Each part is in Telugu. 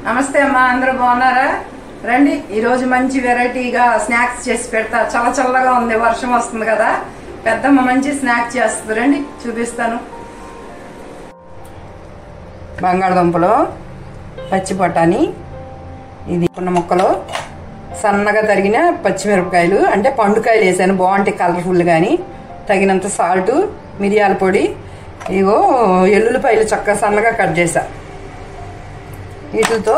నమస్తే అమ్మా, అందరూ బాగున్నారా? రండి, ఈరోజు మంచి వెరైటీగా స్నాక్స్ చేసి పెడతా. చాలా చల్లగా ఉంది, వర్షం వస్తుంది కదా. పెద్దమ్మ మంచి స్నాక్స్ చేస్తుంది, రండి చూపిస్తాను. బంగాళదుంపలు, పచ్చి బఠానీ, ఇది ఉన్న ముక్కలు, సన్నగా తరిగిన పచ్చిమిరపకాయలు అంటే పండుకాయలు వేసాను, బాగుంటాయి కలర్ఫుల్ కానీ. తగినంత సాల్టు, మిరియాల పొడి, ఇగో ఎల్లుల్లిపాయలు చక్కగా సన్నగా కట్ చేసా. వీటితో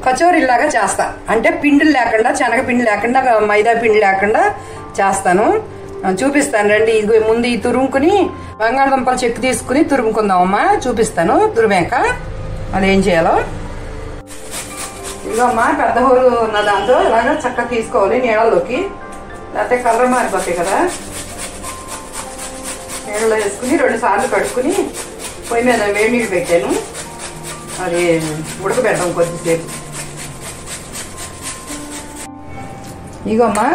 కచోరీలాగా చేస్తా, అంటే పిండిలు లేకుండా, శనగపిండి లేకుండా, మైదా పిండి లేకుండా చేస్తాను. చూపిస్తాను రండి. ఇది ముందు ఈ తురుముకుని బంగాళదుంపలు చెక్కు తీసుకుని తురుముకుందామమ్మా, చూపిస్తాను. తురిమాక అది ఏం చేయాలో. ఇదిగోమ్మా, పెద్ద హోలు ఉన్న దాంతో ఇలాగా చక్కగా తీసుకోవాలి నీళ్ళలోకి, లేకపోతే కలర్ మారిపోతాయి కదా. నీళ్ళలో వేసుకుని 2 సార్లు కడుక్కుని పొయ్యి మీద వేడి నీళ్ళు పెట్టాను, అది ఉడకబెడదాం కొద్దిసేపు. ఇగోమ్మా,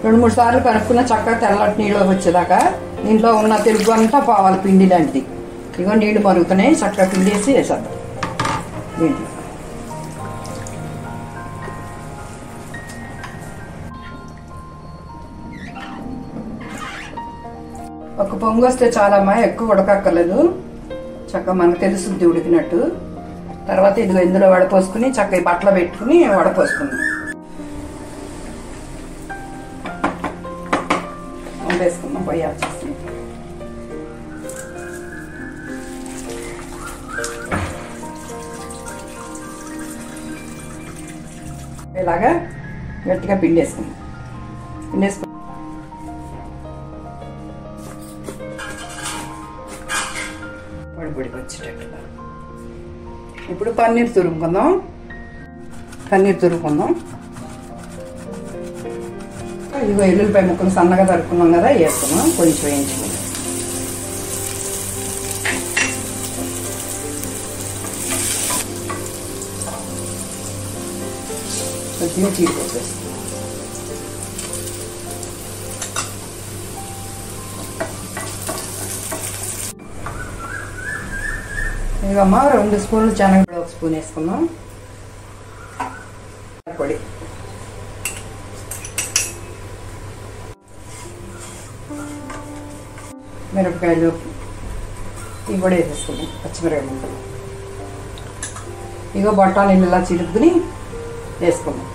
2-3 సార్లు కనుక్కున్న చక్కగా తెల్లటి నీళ్ళు వచ్చేదాకా దీంట్లో ఉన్న తెలుగు అంతా పోవాలి, పిండి లాంటిది. ఇగో నీళ్ళు మరుగుతున్నాయి, చక్కగా పిండి వేసి వేసేద్దాం దీంట్లో. ఒక పొంగు వస్తే చాలమ్మా, ఎక్కువ ఉడకక్కర్లేదు. చక్కగా మనకు తెలుస్తుంది ఉడికినట్టు. తర్వాత ఇదిగో ఇందులో వడపోసుకుని చక్కగా బట్టలు పెట్టుకుని వడపోసుకుందాం. వేసుకుందాం పొయ్యి వచ్చేసి. ఇలాగా గట్టిగా పిండేసుకుందాం. పిండేసుకు పొడికి వచ్చేటట్టుగా. ఇప్పుడు పన్నీర్ తురుముకుందాం. ఇదిగో ఎల్లుల్లిపాయ ముక్కలు సన్నగా తరుక్కున్నాం కదా, వేసుకున్నాం. కొంచెం వేయించుకున్నాం. కొద్దిగా జీడిపప్పు వేసుకున్నాం. ఇదిగమ్మా, 2 స్పూన్లు శనగపొడి, 1 స్పూన్ వేసుకున్నాం. పొడి, మిరపకాయలు ఇవి కూడా వేసేసుకున్నాం, పచ్చిమిరపకాయ ముక్కలు. ఇగో బఠానీలు ఇలా చిలుపుకుని వేసుకున్నాం.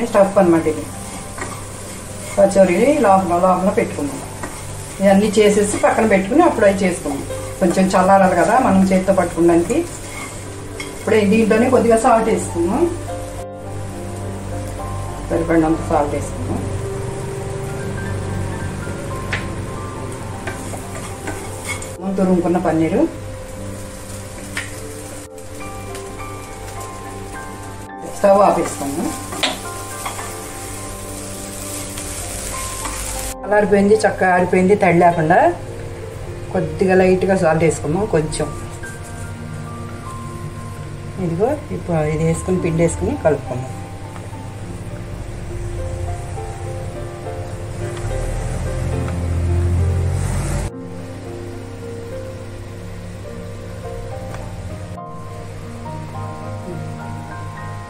స్టఫ్ అనమాట ఇది, కచోరీ లోపల పెట్టుకున్నాం. ఇవన్నీ చేసేసి పక్కన పెట్టుకుని అప్పుడు అవి చేసుకున్నాం. కొంచెం చల్లారాలి కదా మనం చేతితో పట్టుకోవడానికి. ఇప్పుడే దీంట్లోనే కొద్దిగా సాల్ట్ వేసుకున్నాం, సరిపడినంత సాల్ట్ వేసుకున్నాం. తురుముకున్న పన్నీరు, స్టవ్ ఆపేసుకున్నాం. ఆరిపోయింది, చక్కగా ఆరిపోయింది, తడి లేకుండా. కొద్దిగా లైట్గా సాల్ట్ వేసుకున్నాం కొంచెం. ఇదిగో ఇప్పుడు ఇది వేసుకుని పిండి వేసుకుని కలుపుకున్నాం.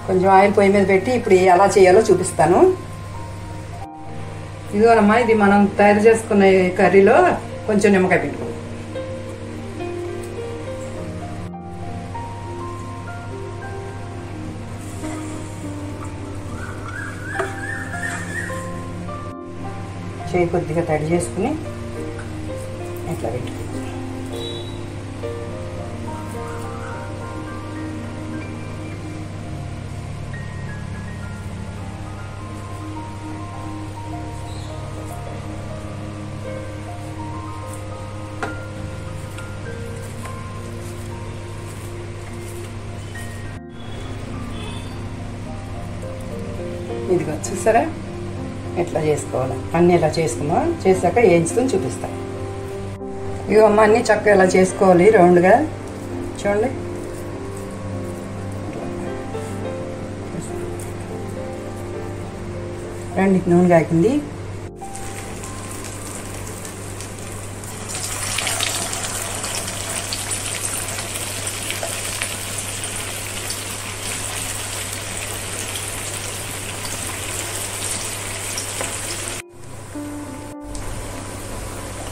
కొంచెం ఆయిల్ పొయ్యి మీద పెట్టి ఇప్పుడు ఎలా చేయాలో చూపిస్తాను. ఇదిగోనమ్మా, ఇది మనం తయారు చేసుకున్న కర్రీలో కొంచెం నిమ్మకాయ పిండుకోండి. చేయి కొద్దిగా తడి చేసుకుని ఇట్లా పెట్టుకోండి. ఇదిగో చూసారా, ఎట్లా చేసుకోవాలి అన్నీ ఇలా చేసుకున్నాం. చేశాక వేయించుకొని చూపిస్తాను. ఇగో అమ్మ, అన్నీ చక్కగా ఇలా చేసుకోవాలి రౌండ్గా. చూడండి, రండి, నూనె కాగింది.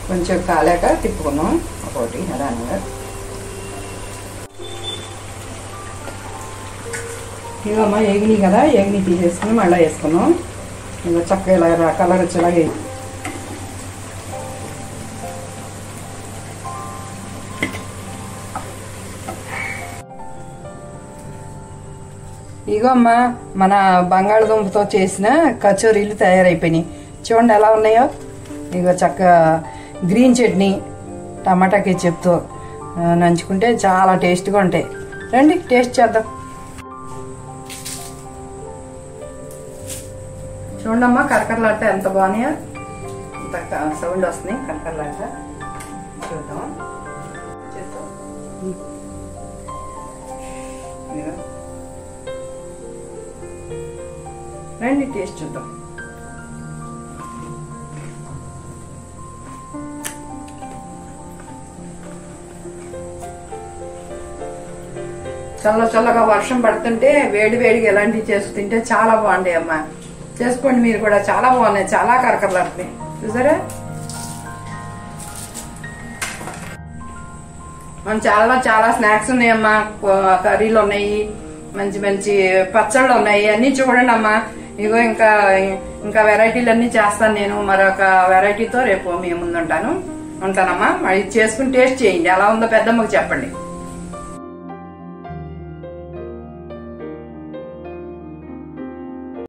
కొంచెం కాలాక తిప్పుకున్నాం ఒకటి నిదానంగా. ఇవమ్మా ఎగినాయి కదా, ఎగిని తీసేసుకుని మళ్ళీ వేసుకున్నాం. ఇంకా చక్కగా ఇలా కలర్ వచ్చేలాగా ఇగో అమ్మా మన బంగాళదుంపతో చేసిన కచోరీలు తయారైపోయినాయి. చూడండి ఎలా ఉన్నాయో. ఇగో చక్కగా గ్రీన్ చట్నీ టమాటా కెచప్తో నంచుకుంటే చాలా టేస్ట్గా ఉంటాయి. రండి టేస్ట్ చేద్దాం. చూడమ్మా కరకరలాట ఎంత బాగున్నాయో. ఇంత సౌండ్ వస్తున్నాయి కరకరలాట. చూద్దాం. రండి టేస్ట్ చూద్దాం. చల్లగా వర్షం పడుతుంటే వేడి వేడిగా ఎలాంటివి చేసి తింటే చాలా బాగుంటాయి అమ్మా. చేసుకోండి మీరు కూడా. చాలా బాగున్నాయి, చాలా కరకరలాడుతున్నాయి. చూసారా? మన చాలా స్నాక్స్ ఉన్నాయమ్మా. కర్రీలు ఉన్నాయి, మంచి మంచి పచ్చళ్ళు ఉన్నాయి. అన్ని చూడండి అమ్మా. ఇగో ఇంకా వెరైటీలు అన్ని చేస్తాను నేను. మరొక వెరైటీతో రేపు మీ ముందు ఉంటానమ్మా. మరి చేసుకుని టేస్ట్ చేయండి. ఎలా ఉందో పెద్దమ్మకి చెప్పండి.